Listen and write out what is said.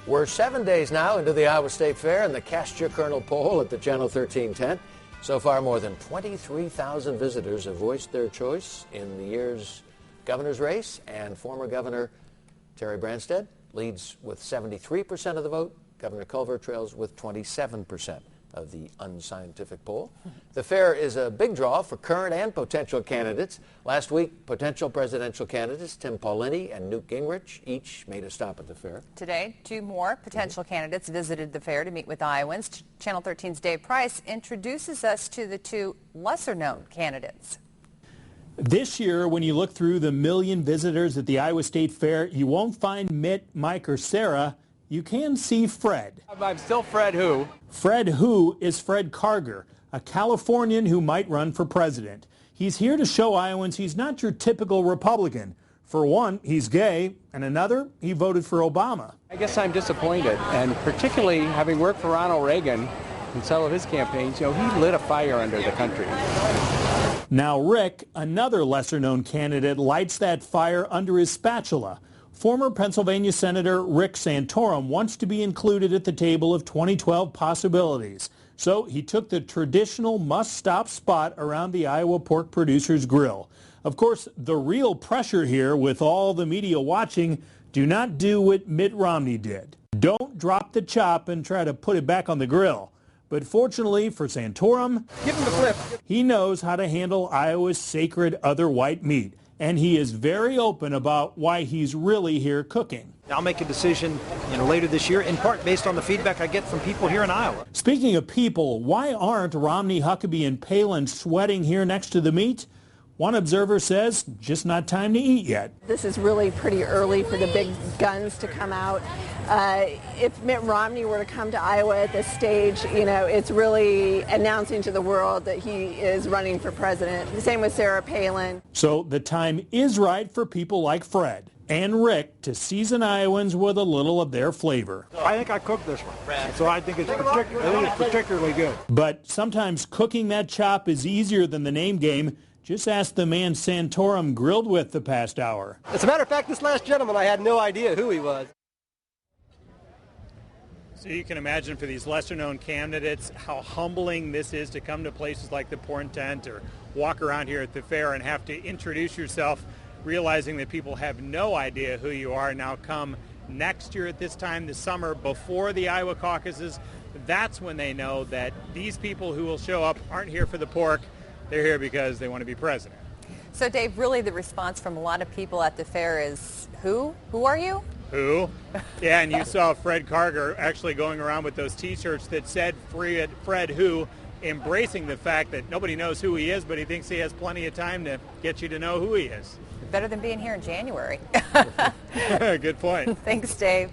We're 7 days now into the Iowa State Fair and the Cast Your Kernel poll at the Channel 13 tent. So far, more than 23,000 visitors have voiced their choice in the year's governor's race, and former Governor Terry Branstad leads with 73% of the vote. Governor Culver trails with 27% of the unscientific poll. The fair is a big draw for current and potential candidates. Last week, potential presidential candidates Tim Paulini and Newt Gingrich each made a stop at the fair. Today, two more potential candidates visited the fair to meet with Iowans. Channel 13's Dave Price introduces us to the two lesser-known candidates. This year, when you look through the million visitors at the Iowa State Fair, you won't find Mitt, Mike, or Sarah. You can see Fred. I'm still Fred Who. Fred Who is Fred Karger, a Californian who might run for president. He's here to show Iowans he's not your typical Republican. For one, he's gay, and another, he voted for Obama. I guess I'm disappointed, and particularly having worked for Ronald Reagan in some of his campaigns, he lit a fire under the country. Now Rick, another lesser-known candidate, lights that fire under his spatula. Former Pennsylvania Senator Rick Santorum wants to be included at the table of 2012 possibilities. So he took the traditional must-stop spot around the Iowa Pork Producers Grill. Of course, the real pressure here, with all the media watching, do not do what Mitt Romney did. Don't drop the chop and try to put it back on the grill. But fortunately for Santorum, Give him the flip. He knows how to handle Iowa's sacred other white meat. And he is very open about why he's really here cooking. I'll make a decision later this year, in part based on the feedback I get from people here in Iowa. Speaking of people, why aren't Romney, Huckabee, and Palin sweating here next to the meat? One observer says, just not time to eat yet. This is really pretty early for the big guns to come out. If Mitt Romney were to come to Iowa at this stage, it's really announcing to the world that he is running for president. The same with Sarah Palin. So the time is right for people like Fred and Rick to season Iowans with a little of their flavor. I think I cooked this one, so I think it's particularly good. But sometimes cooking that chop is easier than the name game. Just ask the man Santorum grilled with the past hour. As a matter of fact, this last gentleman, I had no idea who he was. So you can imagine for these lesser-known candidates how humbling this is to come to places like the Porn Tent or walk around here at the fair and have to introduce yourself, realizing that people have no idea who you are. Now come next year at this time, this summer, before the Iowa caucuses, that's when they know that these people who will show up aren't here for the pork. They're here because they want to be president. So, Dave, really the response from a lot of people at the fair is, who? Who are you? Who? Yeah, and you saw Fred Karger actually going around with those T-shirts that said Fred Who, embracing the fact that nobody knows who he is, but he thinks he has plenty of time to get you to know who he is. Better than being here in January. Good point. Thanks, Dave.